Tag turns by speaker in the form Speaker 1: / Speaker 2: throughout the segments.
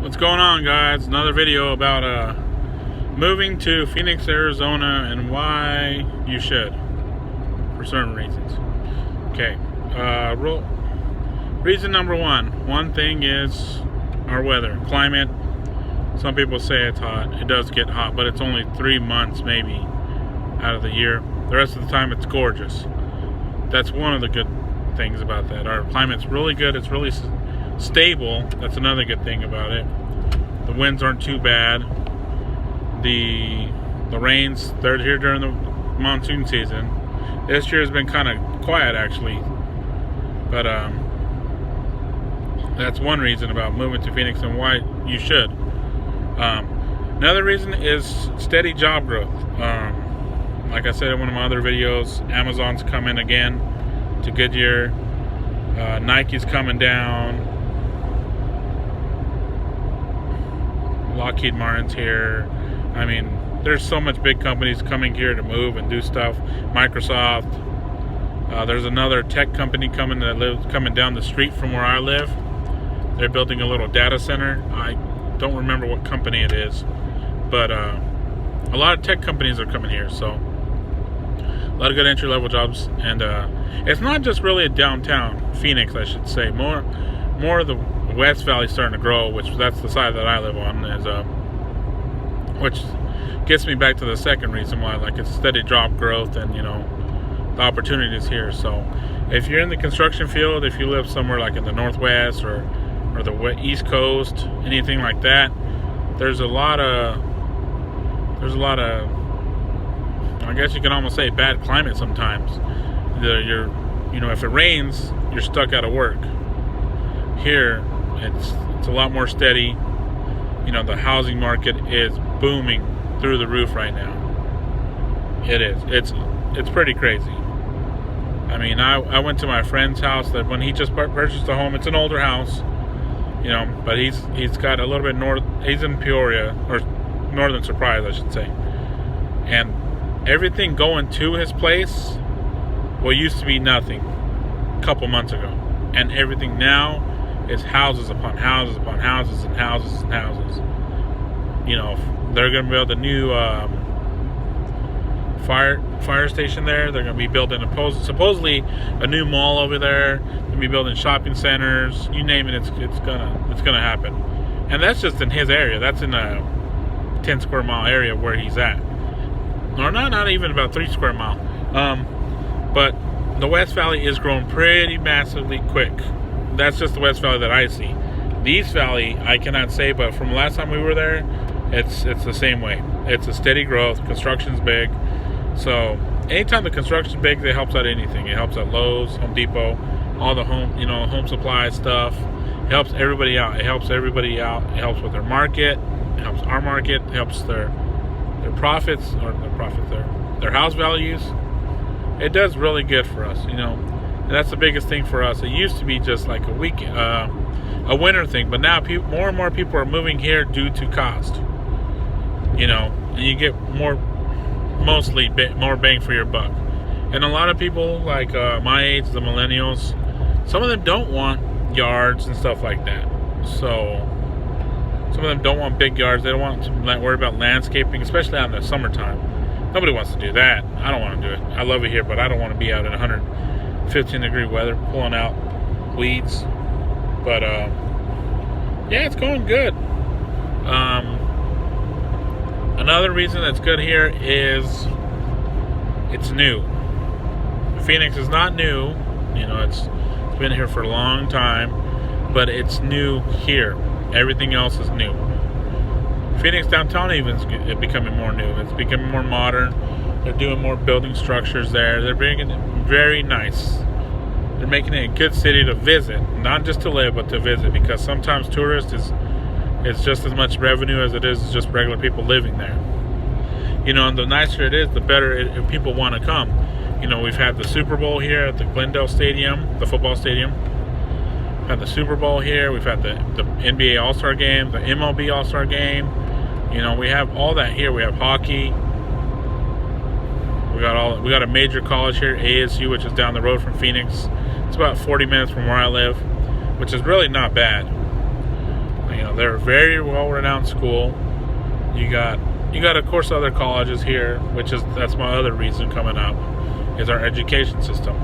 Speaker 1: What's going on, guys? Another video about moving to Phoenix, Arizona, and why you should, for certain reasons. Okay, reason number one thing is our weather, climate. Some people say it's hot. It does get hot, but it's only 3 months maybe out of the year. The rest of the time it's gorgeous. That's one of the good things about that. Our climate's really good. It's really stable. That's another good thing about it. The winds aren't too bad. The rains, they're here during the monsoon season. This year has been kind of quiet actually, but that's one reason about moving to Phoenix and why you should. Another reason is steady job growth. Like I said in one of my other videos, Amazon's coming again to Goodyear. Nike's coming down. Lockheed Martin's here. I mean, there's so much big companies coming here to move and do stuff. Microsoft. There's another tech company coming down the street from where I live. They're building a little data center. I don't remember what company it is, but a lot of tech companies are coming here. So a lot of good entry-level jobs, and it's not just really a downtown Phoenix, I should say. More of the West Valley starting to grow, which that's the side that I live on, is which gets me back to the second reason why, like, it's steady job growth and the opportunities here. So if you're in the construction field, if you live somewhere like in the Northwest or the East Coast, anything like that, there's a lot of I guess you can almost say bad climate sometimes. If it rains, you're stuck out of work. Here, it's a lot more steady. The housing market is booming through the roof right now. It is. It's pretty crazy. I mean, I went to my friend's house that when he just purchased a home. It's an older house, but he's got a little bit north. He's in Peoria, or Northern Surprise, I should say. And everything going to his place, used to be nothing a couple months ago, and everything now is houses upon houses upon houses and houses and houses. They're going to build a new fire station there. They're going to be building supposedly a new mall over there. They're going to be building shopping centers. You name it, it's gonna happen. And that's just in his area. That's in a 10 square mile area where he's at. Or not even about 3 square mile. But the West Valley is growing pretty massively quick. That's just the West Valley that I see. The East Valley, I cannot say, but from last time we were there, it's the same way. It's a steady growth. Construction's big. So anytime the construction's big, it helps out anything. It helps out Lowe's, Home Depot, all the home supply stuff. It helps everybody out. It helps everybody out. It helps with their market. It helps our market. It helps their profits, their house values. It does really good for us, And that's the biggest thing for us. It used to be just like a winter thing, but now more and more people are moving here due to cost. And you get more bang for your buck. And a lot of people like my age, the millennials, some of them don't want yards and stuff like that. So some of them don't want big yards. They don't want to worry about landscaping, especially out in the summertime. Nobody wants to do that. I don't want to do it. I love it here, but I don't want to be out in 115-degree weather pulling out weeds. But yeah, it's going good. Another reason that's good here is it's new. Phoenix is not new. It's been here for a long time, but it's new here. Everything else is new. Phoenix downtown even is becoming more new. It's becoming more modern. They're doing more building structures there. They're bringing it very nice. They're making it a good city to visit, not just to live, but to visit, because sometimes tourists is just as much revenue as it is just regular people living there. And the nicer it is, the better if people want to come. We've had the Super Bowl here at the Glendale Stadium, the football stadium. We've had the Super Bowl here. We've had the NBA All-Star game, the MLB All-Star game. We have all that here. We have hockey. We got a major college here, ASU, which is down the road from Phoenix. It's about 40 minutes from where I live, which is really not bad. They're a very well-renowned school. You got of course other colleges here, that's my other reason coming up, is our education system.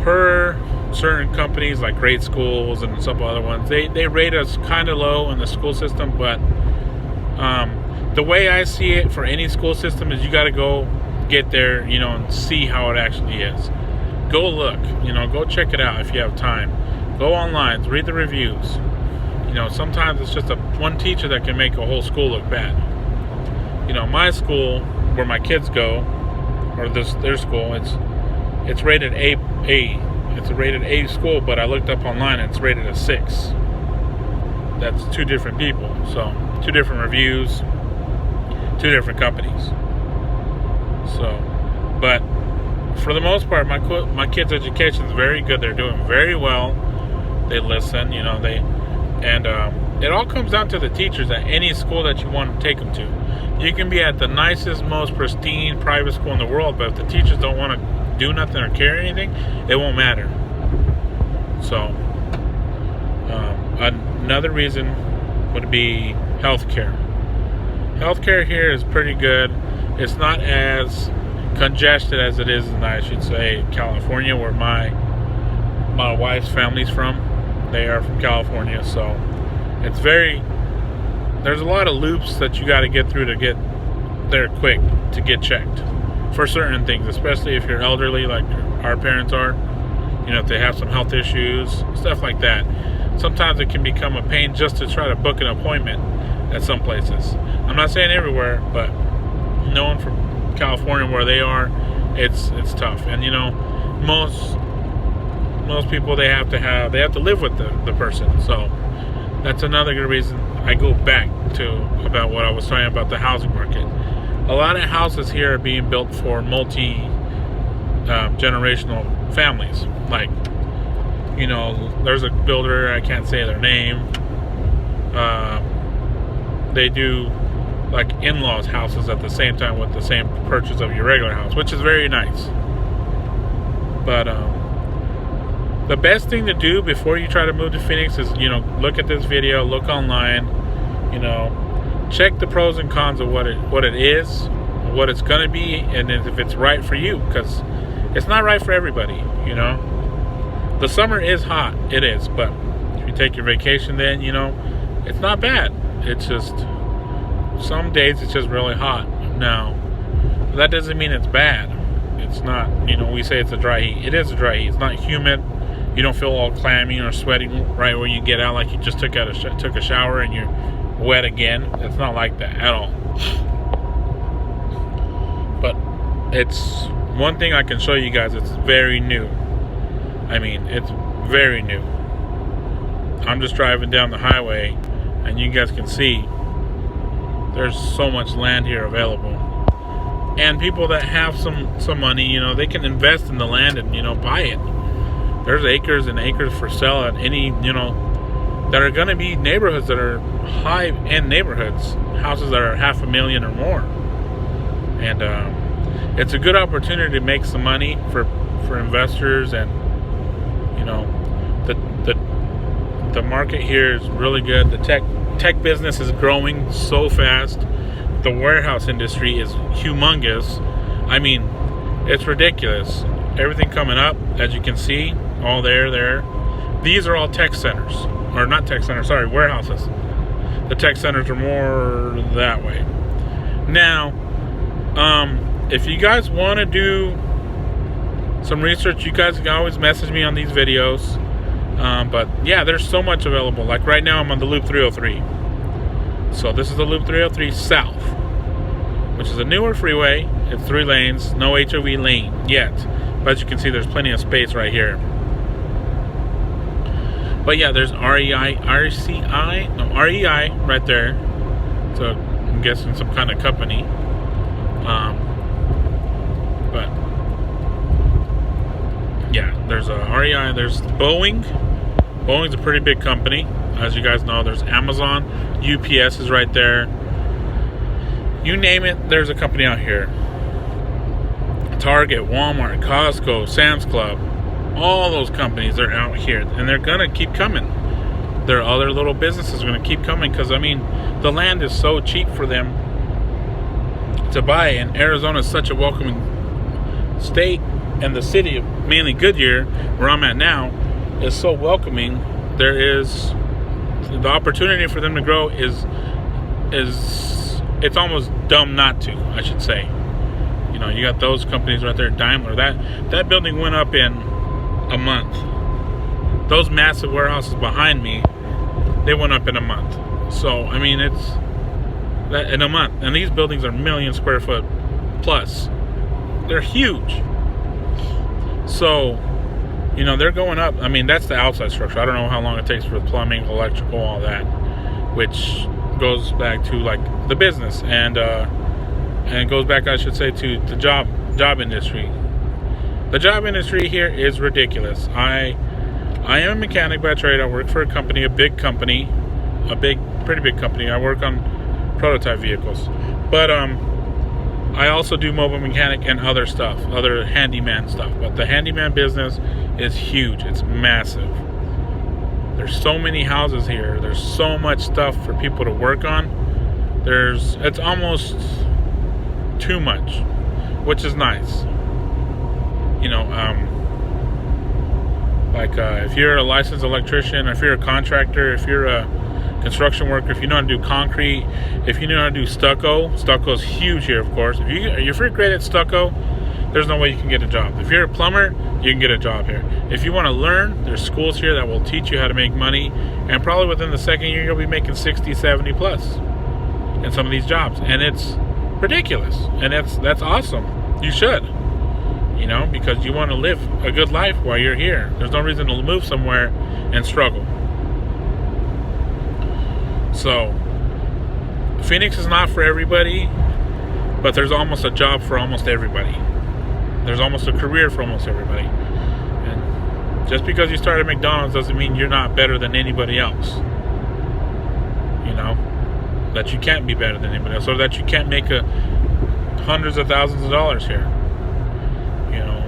Speaker 1: Per certain companies like Great Schools and some other ones, they rate us kind of low in the school system, but the way I see it for any school system is you got to go get there, and see how it actually is. Go look, go check it out if you have time. Go online, read the reviews. Sometimes it's just one teacher that can make a whole school look bad. My school, where my kids go, or their school, it's rated A. It's a rated A school, but I looked up online and it's rated a 6. That's 2 different people, so 2 different reviews, 2 different companies. So, but for the most part, my kids' education is very good. They're doing very well. They listen, it all comes down to the teachers at any school that you want to take them to. You can be at the nicest, most pristine private school in the world, but if the teachers don't want to do nothing or carry anything, it won't matter. So, another reason would be healthcare. Healthcare here is pretty good. It's not as congested as it is in, I should say, California, where my wife's family's from. They are from California, so there's a lot of loops that you got to get through to get there quick to get checked for certain things, especially if you're elderly like our parents are. If they have some health issues, stuff like that. Sometimes it can become a pain just to try to book an appointment at some places. I'm not saying everywhere, but knowing from California where they are, it's tough. And most people they have to live with the person. So that's another good reason I go back to about what I was talking about, the housing market. A lot of houses here are being built for generational families. Like, there's a builder, I can't say their name. They do like in-laws houses at the same time with the same purchase of your regular house, which is very nice. But the best thing to do before you try to move to Phoenix is, look at this video, look online, check the pros and cons of what it is, what it's going to be, and if it's right for you, because it's not right for everybody, The summer is hot, it is, but if you take your vacation then, it's not bad. It's just, some days it's just really hot. Now, that doesn't mean it's bad. It's not, we say it's a dry heat. It is a dry heat. It's not humid. You don't feel all clammy or sweating right when you get out, like you just took a shower and you're wet again. It's not like that at all. But it's one thing I can show you guys. It's very new. It's very new. I'm just driving down the highway, and you guys can see there's so much land here available. And people that have some money, they can invest in the land and buy it. There's acres and acres for sale at any, that are going to be neighborhoods that are high-end neighborhoods, houses that are $500,000 or more. And it's a good opportunity to make some money for investors, and the market here is really good. The tech business is growing so fast. The warehouse industry is humongous. It's ridiculous. Everything coming up, as you can see, all there. These are all tech centers. Or not tech centers, sorry, warehouses. The tech centers are more that way. Now, if you guys want to do some research, you guys can always message me on these videos. But yeah, there's so much available. Like right now, I'm on the Loop 303. So this is the Loop 303 South, which is a newer freeway. It's 3 lanes, no HOV lane yet. But as you can see, there's plenty of space right here. But yeah, there's REI right there. So I'm guessing some kind of company. But yeah, there's a REI. There's Boeing. Boeing's a pretty big company, as you guys know. There's Amazon, UPS is right there. You name it, there's a company out here. Target, Walmart, Costco, Sam's Club, all those companies are out here, and they're gonna keep coming. their other little businesses are going to keep coming, because I mean, the land is so cheap for them to buy, and Arizona is such a welcoming state, and the city of mainly Goodyear, where I'm at now, is so welcoming. There is the opportunity for them to grow is it's almost dumb not to, I should say. You know, you got those companies right there, Daimler. That building went up in a month. Those massive warehouses behind me, they went up in a month. So I mean, it's that in a month, and these buildings are 1 million square foot plus. They're huge. So, you know, they're going up. I mean, that's the outside structure. I don't know how long it takes for plumbing, electrical, all that, which goes back to like the business, and it goes back, I should say, to the job industry. The job industry here is ridiculous. I am a mechanic by trade. I work for a company, a big company, pretty big company. I work on prototype vehicles, but I also do mobile mechanic and other stuff, other handyman stuff. But the handyman business is huge. It's massive. There's so many houses here. There's so much stuff for people to work on. It's almost too much, which is nice. You know, if you're a licensed electrician, or if you're a contractor, if you're a construction worker, if you know how to do concrete, if you know how to do stucco's huge here, of course. If you're great at stucco, there's no way you can get a job. If you're a plumber, you can get a job here. If you want to learn, there's schools here that will teach you how to make money, and probably within the second year you'll be making 60, 70 plus in some of these jobs, and it's ridiculous, and that's awesome. You should, you know, because you want to live a good life while you're here. There's no reason to move somewhere and struggle. So Phoenix is not for everybody, but there's almost a job for almost everybody. There's almost a career for almost everybody. And just because you start at McDonald's doesn't mean you're not better than anybody else. You know, that you can't be better than anybody else, or that you can't make hundreds of thousands of dollars here. You know,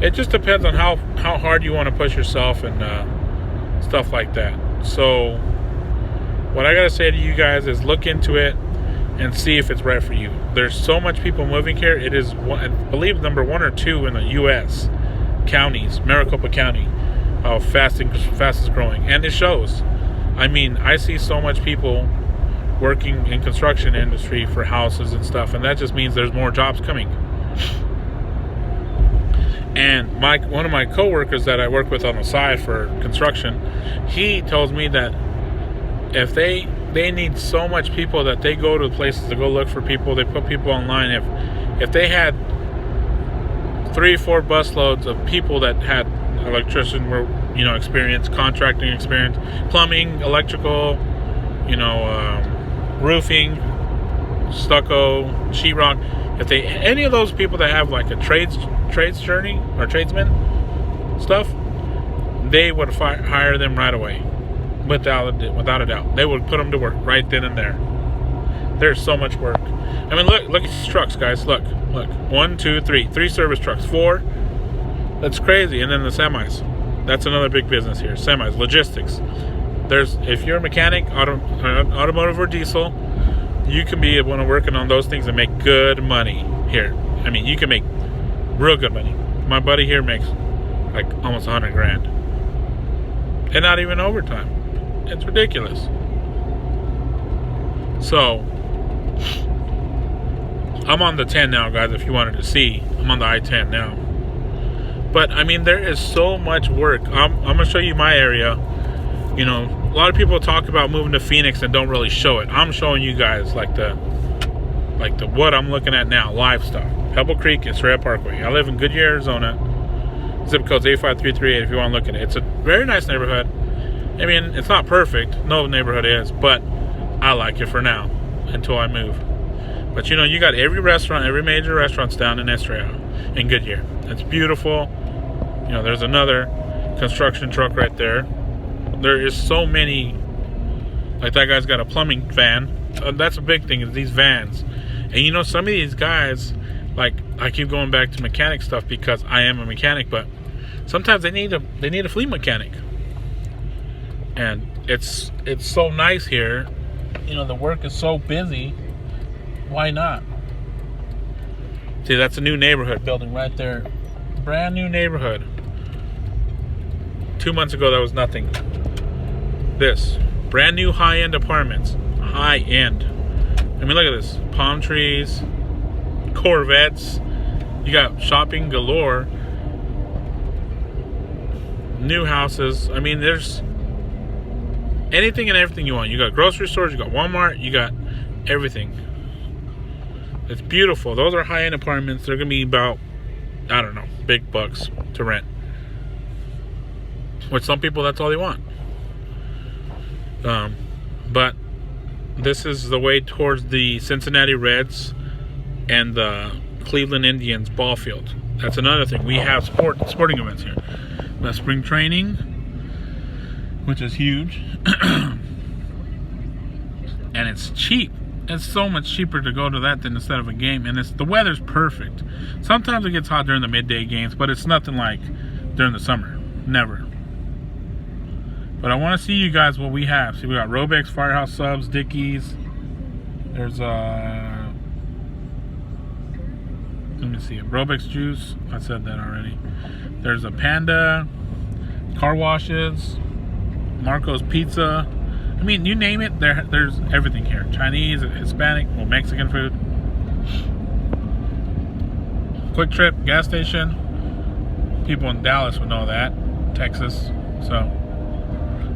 Speaker 1: it just depends on how hard you want to push yourself and stuff like that. So what I gotta say to you guys is look into it and see if it's right for you. There's so much people moving here. It is, I believe, number 1 or 2 in the U.S. counties, Maricopa County, how fast it's growing, and it shows. I mean, I see so much people working in construction industry for houses and stuff, and that just means there's more jobs coming. And one of my coworkers that I work with on the side for construction, he tells me that if they need so much people that they go to places to go look for people, they put people online. If they had 3-4 busloads of people that had electrician experience, contracting experience, plumbing, electrical, roofing, stucco, sheetrock, if any of those people that have like a trades journey or tradesman stuff, they would hire them right away, without a doubt. They would put them to work right then and there. There's so much work. I mean, look at these trucks, guys. Look. 1, 2, 3 service trucks. 4. That's crazy. And then the semis. That's another big business here. Semis, logistics. If you're a mechanic, automotive or diesel, you can be able to working on those things and make good money here. I mean, you can make real good money. My buddy here makes like almost $100,000, and not even overtime. It's ridiculous. So I'm on the 10 now, guys. If you wanted to see, I'm on the I-10 now. But I mean, there is so much work. I'm gonna show you my area. You know, a lot of people talk about moving to Phoenix and don't really show it. I'm showing you guys like the what I'm looking at now, live stuff. Pebble Creek and Estrella Parkway. I live in Goodyear, Arizona. Zip code's 85338 if you want to look at it. It's a very nice neighborhood. I mean, it's not perfect. No neighborhood is, but I like it for now until I move. But you got every major restaurant's down in Estrella, in Goodyear. It's beautiful. There's another construction truck right there. There is so many. Like that guy's got a plumbing van. That's a big thing, is these vans. And some of these guys, like, I keep going back to mechanic stuff because I am a mechanic, but sometimes they need a fleet mechanic. And it's so nice here. You know, the work is so busy. Why not? See, that's a new neighborhood building right there. Brand new neighborhood. 2 months ago, that was nothing. This. Brand new high-end apartments. High-end. I mean, look at this. Palm trees. Corvettes. You got shopping galore. New houses. I mean, there's anything and everything you want. You got grocery stores. You got Walmart. You got everything. It's beautiful. Those are high-end apartments. They're going to be about, I don't know, big bucks to rent. Which some people, that's all they want. But this is the way towards the Cincinnati Reds and the Cleveland Indians ball field. That's another thing. We have sporting events here. We have spring training, which is huge. And it's cheap. It's so much cheaper to go to that than instead of a game. And the weather's perfect. Sometimes it gets hot during the midday games, but it's nothing like during the summer. Never. But I want to see you guys what we have. See, we got Robex, Firehouse Subs, Dickies. There's let me see, a Robex Juice. I said that already. There's a Panda, car washes, Marco's Pizza. I mean, you name it, there's everything here. Chinese, Hispanic, well, Mexican food. Quick Trip, gas station. People in Dallas would know that. Texas. So,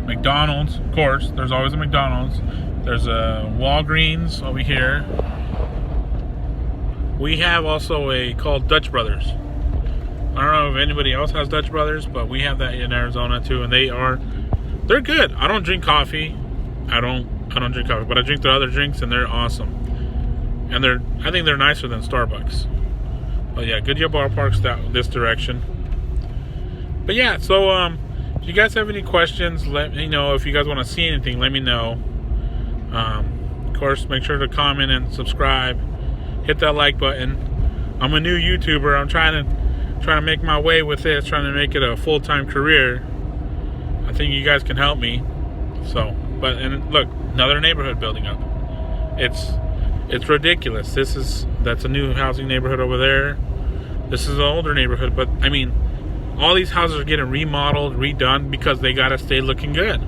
Speaker 1: McDonald's, of course. There's always a McDonald's. There's a Walgreens over here. We have also a called Dutch Brothers. I don't know if anybody else has Dutch Brothers, but we have that in Arizona too, and they're good. I don't drink coffee. I don't drink coffee, but I drink their other drinks, and they're awesome. And I think they're nicer than Starbucks. But yeah, Goodyear Ballpark's this direction. But yeah, so if you guys have any questions, let me know. If you guys want to see anything, let me know. Of course, make sure to comment and subscribe. Hit that like button. I'm a new YouTuber. I'm trying to make my way with this, trying to make it a full-time career. I think you guys can help me. So, and look, another neighborhood building up. It's ridiculous. That's a new housing neighborhood over there. This is an older neighborhood, but I mean, all these houses are getting remodeled, redone because they gotta stay looking good.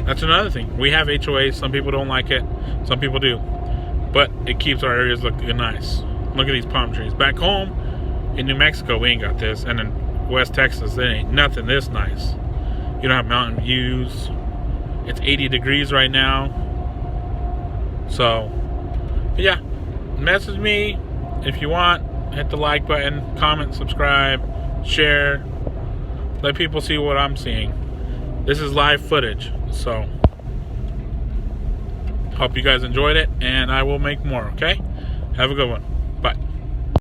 Speaker 1: That's another thing. We have HOAs. Some people don't like it. Some people do. But it keeps our areas looking nice. Look at these palm trees. Back home in New Mexico, we ain't got this. And in West Texas, there ain't nothing this nice. You don't have mountain views. It's 80 degrees right now. So, yeah. Message me if you want. Hit the like button. Comment, subscribe, share. Let people see what I'm seeing. This is live footage. So, hope you guys enjoyed it. And I will make more, okay? Have a good one.